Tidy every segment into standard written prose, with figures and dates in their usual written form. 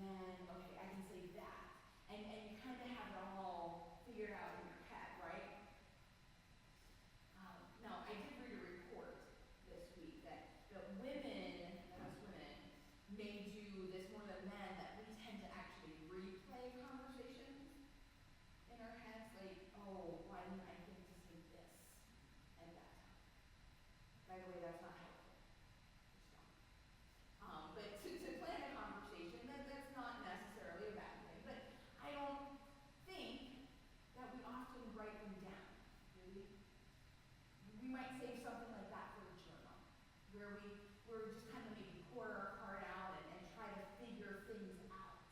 and okay, I can say that. And you kind of have it all figured out in your head, right? Now, I did read a report this week that us women, may do this more than men, that we tend to actually replay conversations in our heads, like, oh, why didn't I think to say this at that time? By the way, that's not helpful. It's not. But to plan a conversation, that's not necessarily a bad thing. But I don't think that we often write them down, do we? We might save something like that for a journal, where we're just kind of maybe pour our heart out and try to figure things out.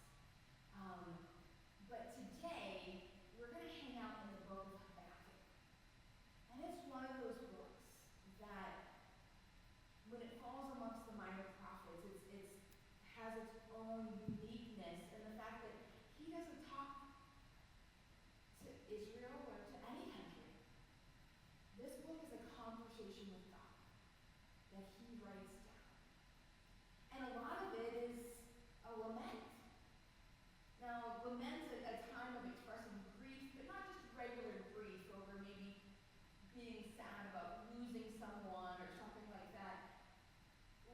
But today, we're going to hang out in the book of Habakkuk. And it's one of those books that, when it falls amongst the minor prophets, it has its own uniqueness in the fact that he doesn't talk to Israel or to any country. This book is a conversation with God that he writes down. And a lot of it is a lament. Now, lament's a time of expressing grief, but not just regular grief over maybe being sad about losing someone or something like that.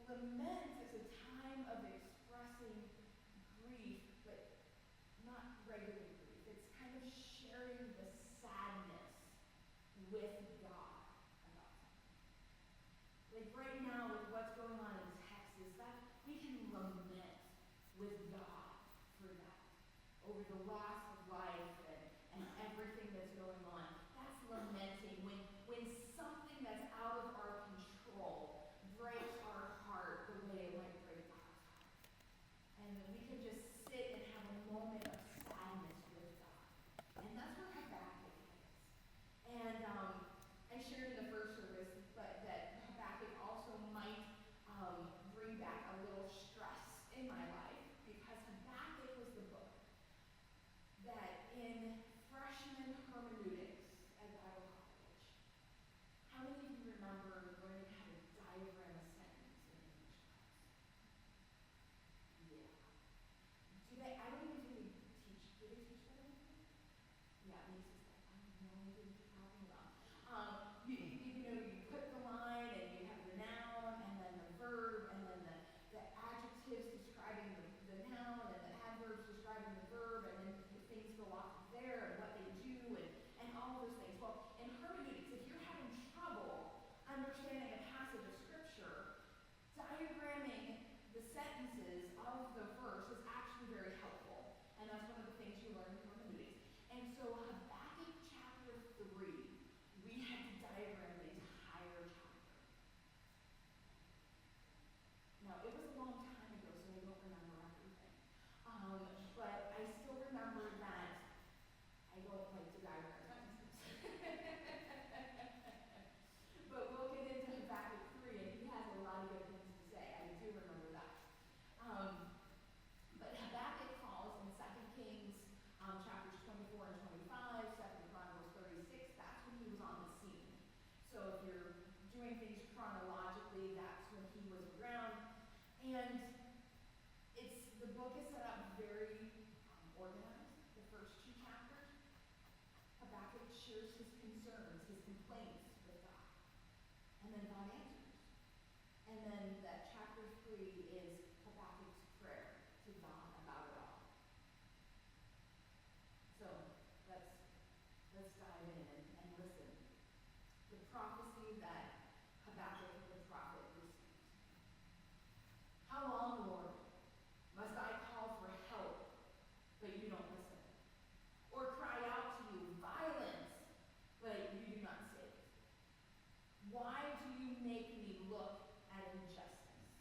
Lament is a time of expressing grief, but not regular grief. It's kind of sharing the sadness with God about something. Like right now with what's going on in Texas, that we can lament with God for that. Over the loss of life and everything that's going on. That's lamenting when something that's out of our control breaks our heart the way it might break God's heart. And we can just sit and have a moment of sadness with God. And that's what Habakkuk is. And I shared in the first service but that Habakkuk also might bring back a little stress in my life, because Habakkuk was the book that in freshman hermeneutics at Bible College, how many of you remember learning how to diagram a sentence in English class? Yeah. I don't even really teach, do they teach that anymore? Yeah, Lisa's like, I have no idea what you're talking about. You put the line, and you have the noun, and then the verb, and then the adjectives describing the noun, and the adverbs describing the verb, and then things go off there, and what they do, and all those things. Well, in hermeneutics, if you're having trouble understanding a passage of scripture, diagramming the sentences of the verse is actually very helpful. And that's one of the things you learn in hermeneutics. And so Habakkuk chapter 3, we had to diagram the entire chapter. Now, it was a long time ago, so I don't remember everything. But I still remember that I don't like to diagram sentences. But we'll get into Habakkuk 3, and he has a lot of good things to say. I do remember that. But Habakkuk falls in 2 Kings chapters 24 and 25, 2 Chronicles 36. That's when he was on the scene. So if you're doing things chronologically, that's when he was around. And the book is set up very organized. The first 2 chapters, Habakkuk shares his concerns, his complaints with God. And then God answers. And then that chapter 3 is Habakkuk's prayer to God about it all. So let's dive in and listen. The prophecy that Habakkuk the prophet received. How long, Lord, must I call for help, but you don't listen? Or cry out to you, violence, but you do not save? Why do you make me look at injustice?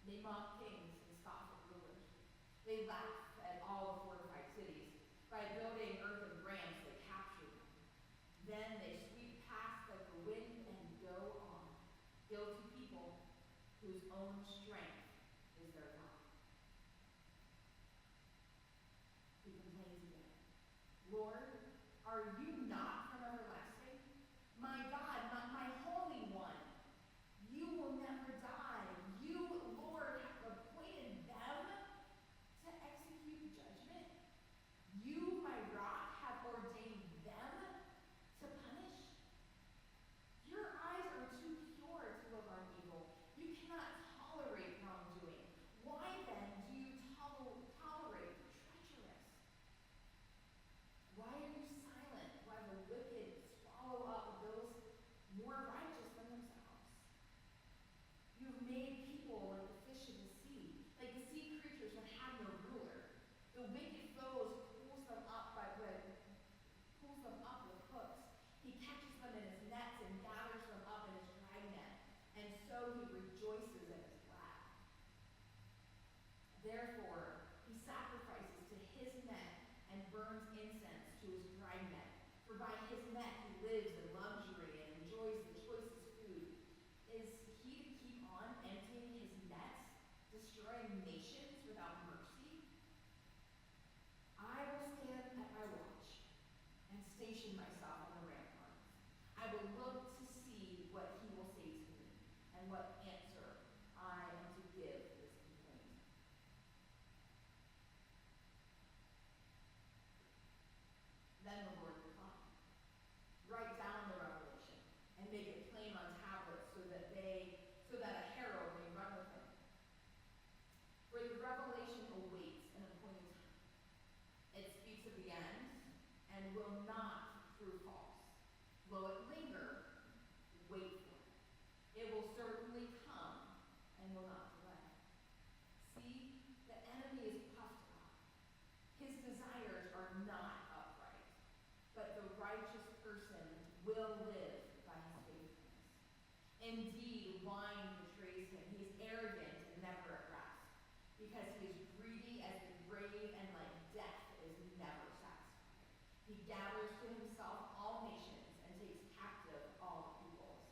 They mock kings and scoff at rulers. They laugh at all the fortified cities. By building earthen ramps, they capture them. Then they sweep past like the wind and go on. Guilty people whose own strength is their God. He complains again. Lord, are you not from everlasting? My God, my Holy One, you will never die. You, Lord, have appointed them to execute judgment. You, my rock, have ordained them to punish. Your eyes are too pure to look on evil. You cannot tolerate wrongdoing. Why then do you tolerate the treacherous? Why are you silent while the wicked swallow up those more righteous than themselves? You have made people like the fish of the sea, like the sea creatures that have no ruler. The wicked foes pulls them up with hooks. He catches them in his nets and gathers them up in his dragnet, and so he rejoices and is glad. Therefore, he sacrifices to his net and burns incense to his dragnet. For by his net he lives in luxury and enjoys the choicest food. Is he to keep on emptying his nets, destroying nations without mercy? I will stand at my watch and station myself on the ramparts. I will look to see what he will say to me and what answer I am to give this complaint. Then the Lord replied, write down the revelation and make it plain on tablets so that a herald may run with it. For the revelation awaits an appointed time. It speaks of the end and will not prove false. Though it linger, wait for it. It will certainly come and will not delay. See, the enemy is puffed up. His desires are not upright, but the righteous person will live by his faithfulness. Indeed, wine betrays him. He is arrogant and never at rest, because he is greedy as the grave and like death is never satisfied. He gathers to himself all nations and takes captive all peoples.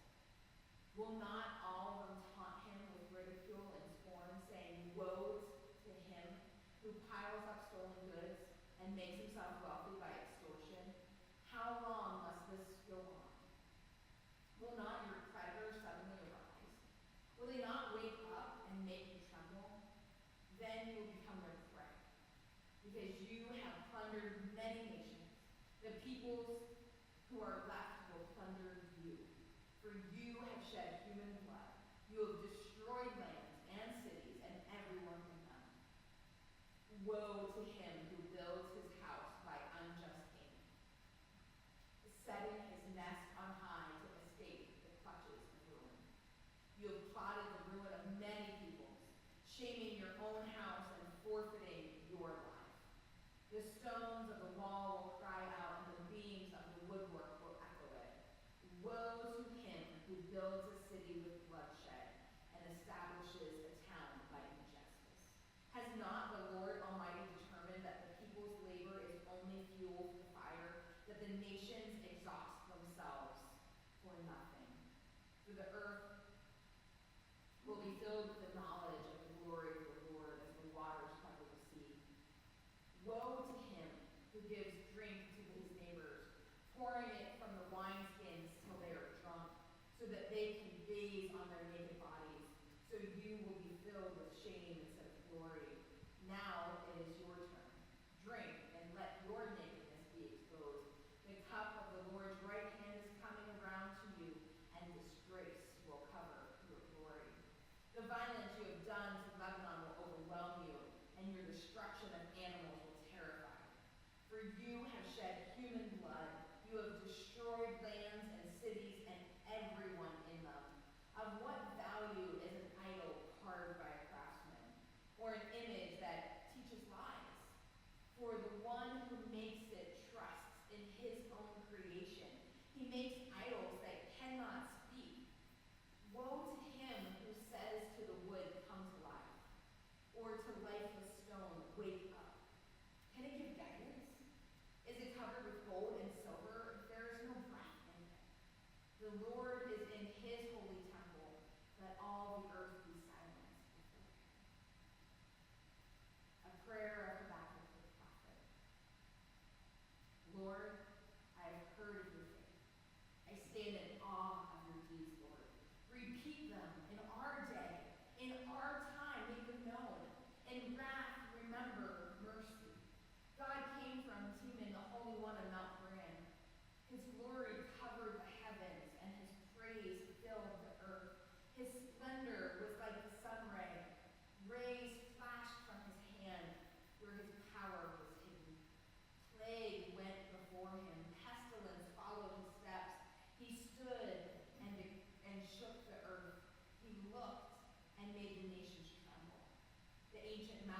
Will not all of them taunt him with ridicule and scorn, saying, woe to him who piles up stolen goods and makes himself wealthy by extortion? How long must this go on? Will not your creditors suddenly arise? Will they not wake up and make you tremble? Then you will become their prey, because you have plundered many nations. The peoples who are left will plunder you, for you have shed human blood. You have destroyed lands and cities and everyone in them. Woe to him who builds his house by unjust gain, setting his nest on high to escape the clutches of ruin. You have plotted the ruin of many peoples, shaming your own house and forfeiting your life. The stones of the wall will cry out, and the beams of the woodwork will echo it. Woe to him who builds a city with bloodshed and establishes a town by injustice. Has not the Lord Almighty determined that the people's labor is only fuel for the fire, that the nations exhaust themselves for nothing? For the earth will be filled with the knowledge of the glory of the Lord as the waters cover the sea. Woe to him who gives drink to his neighbors, pouring it from the wineskins till they are drunk, so that they can gaze on their naked bodies. So you will be filled with shame instead of glory. Now it is your turn. Drink and let your nakedness be exposed. The cup of the Lord's right hand is coming around to you, and disgrace will cover your glory. The violence you have done to Lebanon will overwhelm you, and your destruction of animals will terrify you. For you have shed human blood. You have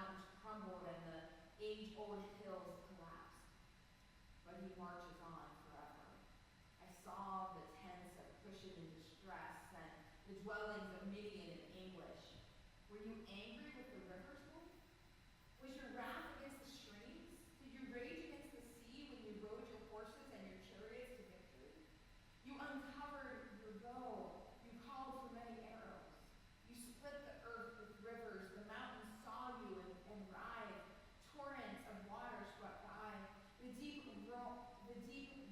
mountains crumbled and the age-old hills collapsed. But he marches on forever. I saw the tents of Cushan in distress and the dwellings of Midian in anguish. Were you angry with the rivers, Lord? Was your wrath against the streams? Did you rage against the sea when you rode your horses and your chariots to victory? You uncovered your bow. You called for many arrows. You split the earth with rivers. The mountains saw you and writhed. Torrents of water swept by. The deep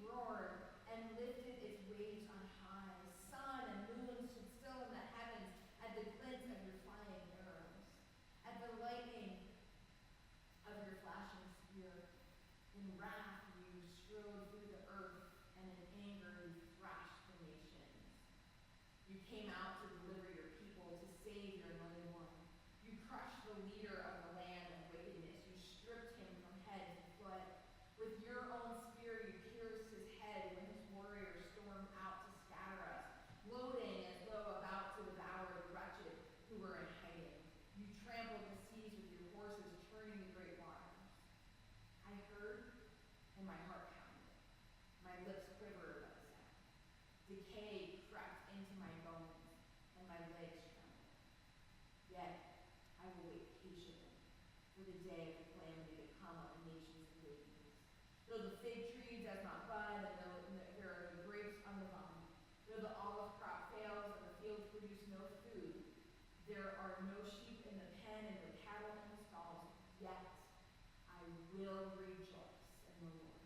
roared and lifted its waves on high. Sun and moon stood still in the heavens at the glint of your flying arrows, at the lightning of your flashing spear. In wrath you strode through the earth, and in anger you thrashed the nations. You came out to deliver your people, to save your anointed one. You crushed the leader of the land of wickedness. You stripped him from head to foot. With your own spear you pierced his head when his warriors stormed out to scatter us, gloating as though about to devour the wretched who were in hiding. You trampled the seas with your horses, turning the great waters. I heard, and my heart pounded. My lips quivered at the sound. Decay crept into my bones, and my legs trembled. Yet I will wait patiently for the day of the calamity to come on the nations of wickedness. Though the fig tree does not bud, and though there are no grapes on the vine, though the olive crop fails and the fields produce no food, there are no sheep in the pen and no cattle in the stalls, yet I will rejoice in the Lord.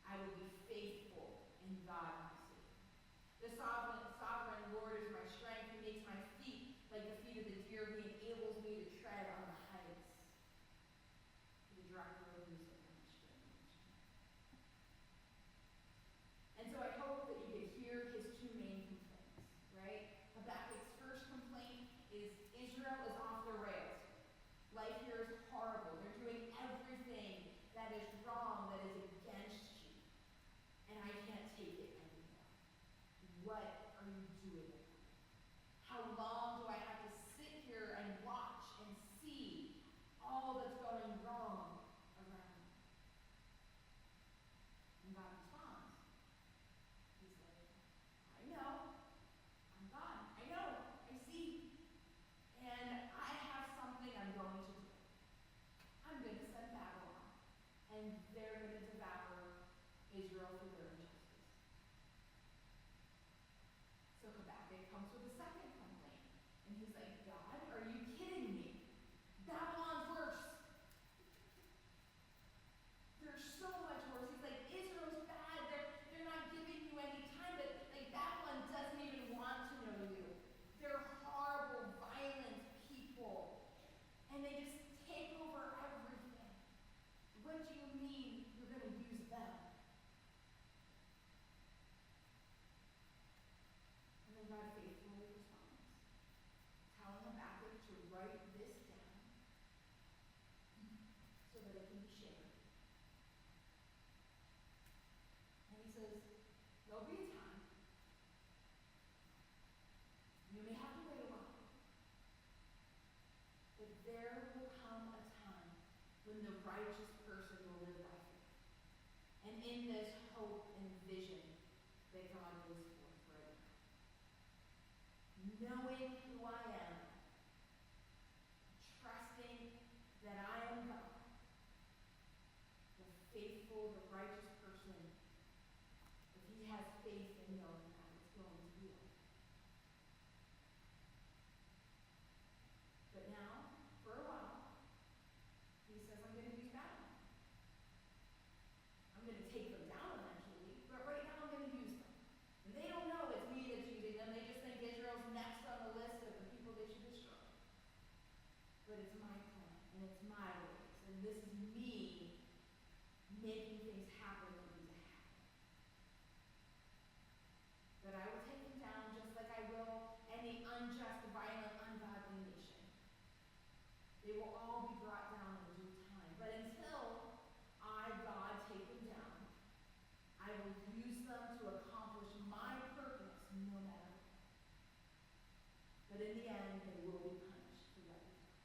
I will be faithful in God my Savior. The sovereign Lord is my strength. He makes my feet like the feet of the deer. He enables me to tread on the heights. The director of music on the string. And so I hope that you could hear his two main complaints, right? Habakkuk's first complaint is Israel is off the rails. Life here is horrible. They're doing everything that is wrong, that is against you. And I can't take it anymore. What are you doing about it? How long do I have to sit here and watch and see all that's going wrong around me? And God responds. He's like, I know. I'm God. I know. I see. And I have something I'm going to do. I'm going to send Babylon, and they're going to devour Israel for their injustice. So Habakkuk comes with a second complaint, and he's like, God, are you kidding me? Babylon's worse. They're so much worse. He's like, Israel's bad. They're not giving you any time, but like Babylon doesn't even want to know you. They're horrible, violent people, and they just take over everything. What do you mean you're going to use them? And then God faithfully responds, telling Habakkuk to write this down so that it can be shared. And he says, there'll be a time. You may have to wait a while. But there will come a time when the righteous person will live by faith. And in this hope and vision that God gives forth right now. Knowing who I am, trusting that I am God, the faithful, the righteous person, if he has faith in knowing how it's going to be like. But now, for a while, he says, I'm going to use Babylon. I'm going to take them down eventually, but right now I'm going to use them. And they don't know it's me that's using them. They just think Israel's next on the list of the people they should destroy. But it's my plan, and it's my ways, and this is me making things happen that need to happen. That I will take them down just like I will any unjust, violent, ungodly nation. They will all be brought down in due time. But until I, God, take them down, I will use them to accomplish my purpose no matter what. But in the end, they will be punished for what they've done.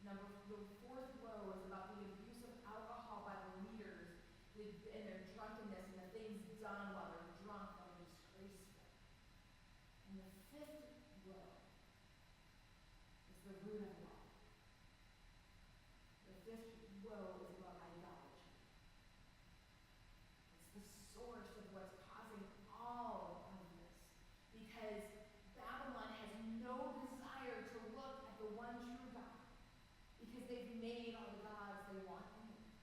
The fourth woe is about the abuse of alcohol by the leaders and their drunkenness and the things done while they're drunk that are disgraceful. And the fifth woe is the root of it all. The fifth woe is about idolatry. It's the source of what's causing all of this. Because Babylon has no desire to look at the one true God. Because they've made all the gods they want anyway.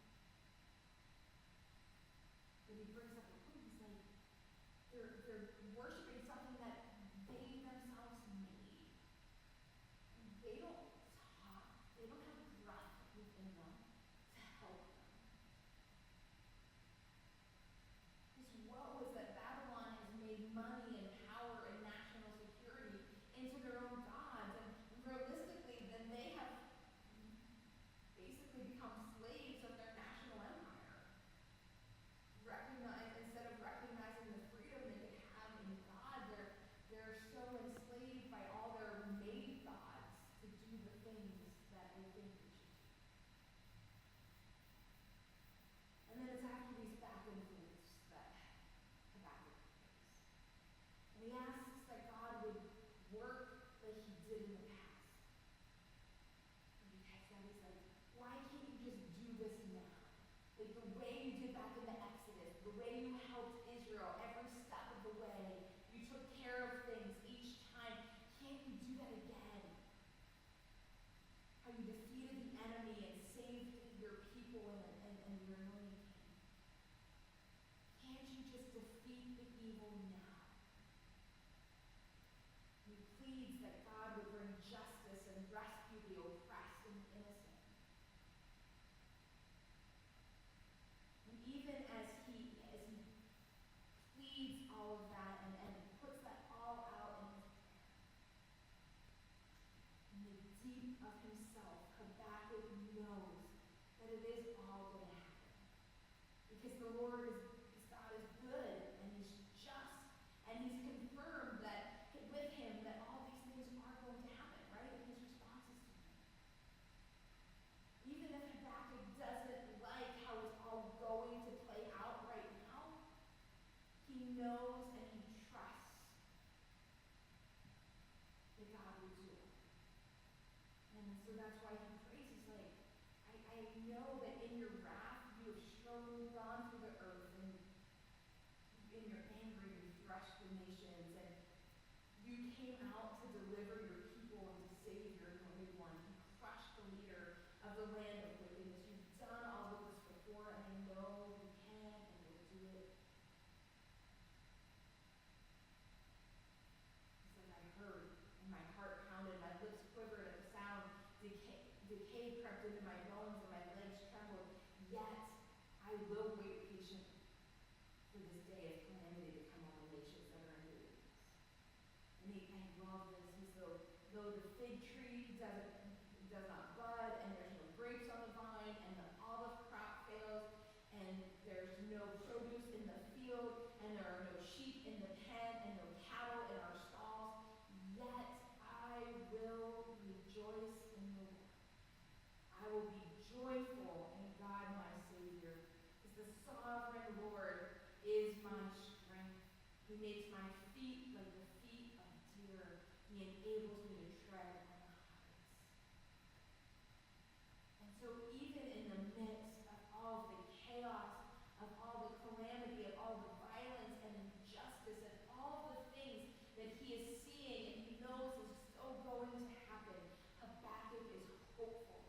But he brings up a point. He's like, they're worshiping something that they themselves made. They don't talk. They don't have breath within them to help them. This woe is that Babylon has made money and power and national security into their own gods. And realistically, then they have basically become slaves of their national empire. Instead of recognizing the freedom they could have in God, they're so enslaved by all their made gods to do the things that they think they should do. And then it's after these back and forths that Habakkuk prays. And he asks that God would work like he did in the past. Because God is like, why can't you just do this now? Like the way you did back in the Exodus, the way you helped Israel every step of the way, you took care of things each time. Can't you do that again? How you defeated the enemy and saved your people and your anointed king. Can't you just defeat the evil now? He pleads that God would bring justice and rescue the oppressed and the innocent. And even as he pleads all of that and puts that all out in his prayer, in the deep of himself, Habakkuk knows that it is all going to happen. Because God is good and he's just, and he's confirmed that with him that all these things are going to happen, right? And his responses to him. Even if Habakkuk doesn't like how it's all going to play out right now, he knows and he trusts that God will do it. And so that's why he prays. He's like, I know that in your wrath you have gone through the earth, and in your anger you threshed the nations, and you came out to deliver your people and to save your anointed one. You crushed the leader of the land of wickedness. You've done all of this before, and I know you can and will do it. He said, I heard, and my heart pounded, my lips quivered at the sound. Decay crept into my bones, and my legs trembled. Yet I will wait patiently for this day of calamity to come on the nations that are under wickedness. And I love this. Though the fig tree does not bud, and there's no grapes on the vine, and the olive crop fails, and there's no produce in the field, and there are no sheep in the pen, and no cattle in our stalls, yet I will rejoice in the Lord. I will be joyful in God my Savior, because the sovereign Lord is my strength. He makes my feet like the feet of deer. He enables me to tread on the heights. And so even in the midst of all of the chaos, of all the calamity, of all the violence and injustice, and all the things that he is seeing and he knows is so going to happen, Habakkuk is hopeful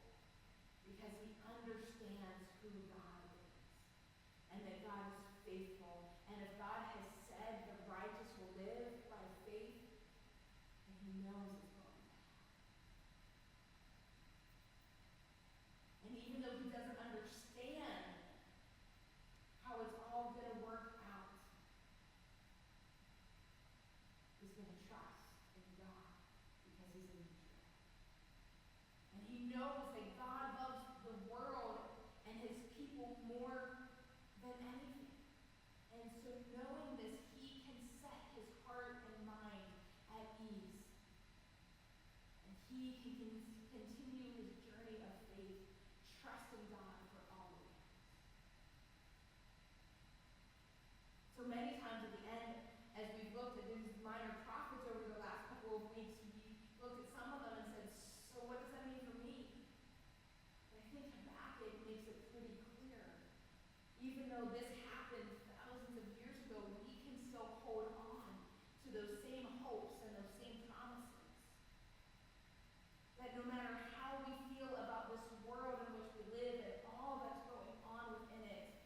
because he understands who God is and that God is faithful. And if God has said the righteous will live by faith, then he knows it's going to happen. And even though he doesn't understand how it's all going to work out, he's going to trust in God because he's in control. And he knows that God loves the world and his people more than anything. And so knowing this, he can set his heart and mind at ease. And he can continue his journey of though this happened thousands of years ago, we can still hold on to those same hopes and those same promises. That no matter how we feel about this world in which we live and all that's going on within it,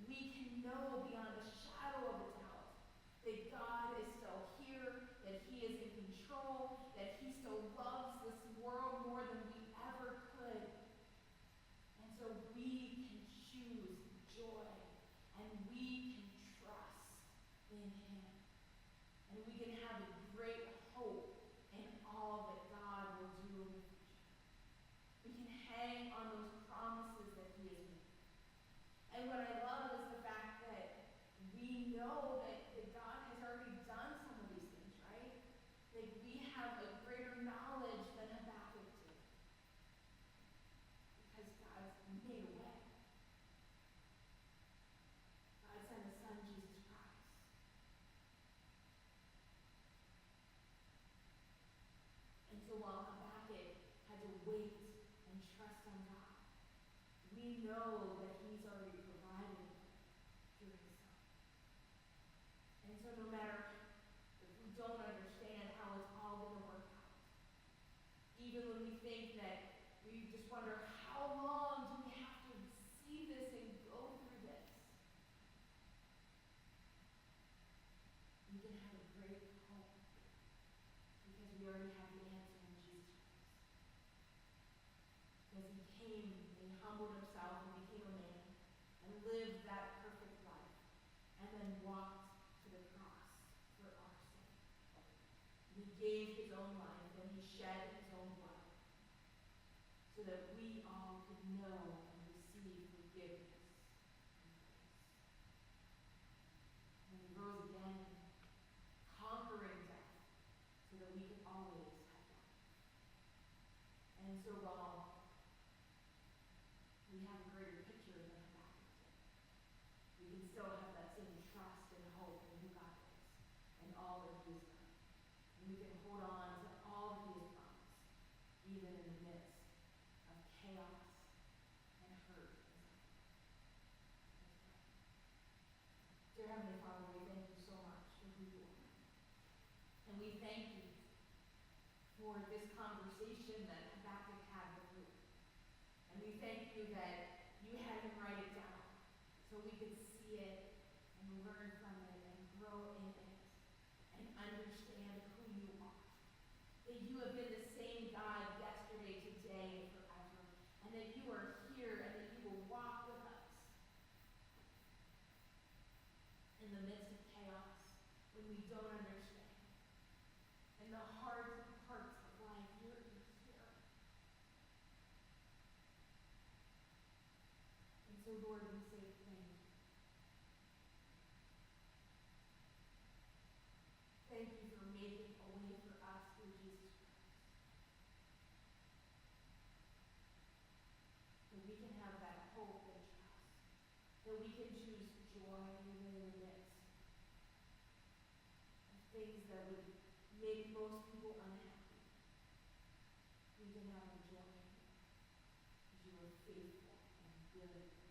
we can know beyond a shadow of a doubt that God is still here, that He is in control, that He still loves this world more than we ever could. And so we can choose joy, and we can trust in Him. And we can have a great hope in all that God will do in the future. We can hang on those promises that He has made. And what I love is the fact that we know that God has already done some of these things, right? Like we have a greater knowledge than Habakkuk did. Because God's made a way. God sent His Son, Jesus Christ. And so while Habakkuk had to wait and trust on God, we know that He's already provided through His Son. And so no matter if we don't understand how it's all going to work out, even when we think that we just wonder, how long do we have to see this and go through this? We can have a great hope because we already have the answer in Jesus Christ. Because He came and humbled Himself and became a man and lived that perfect life and then walked to the cross for our sin. And He gave His own life and He shed His own blood so that we all could know and receive forgiveness and grace. And He rose again, conquering death so that we could always have life. And so while we have a greater picture than Habakkuk did, we can still have that same trust and hope in who God is and all that He has done. And we can hold on to all that He has promised, even in the midst of chaos and hurt and suffering. Let's pray. Dear Heavenly Father, we thank You so much for who You are. And we thank You for this conversation that Habakkuk had with You. And we thank You that You had him write it down so we could see it and learn from it and grow in it and understand who You are. That You have been the same God yesterday, today, and forever. And that You are here and that You will walk with us in the midst of chaos when we don't understand. In the hard parts of life, You're here. And so, Lord, we say thank You. Thank You for making a way for us through Jesus Christ. That we can have that hope and trust. That we can choose joy even in the midst of things that would make most people unhappy. We can have the joy because You are faithful and good.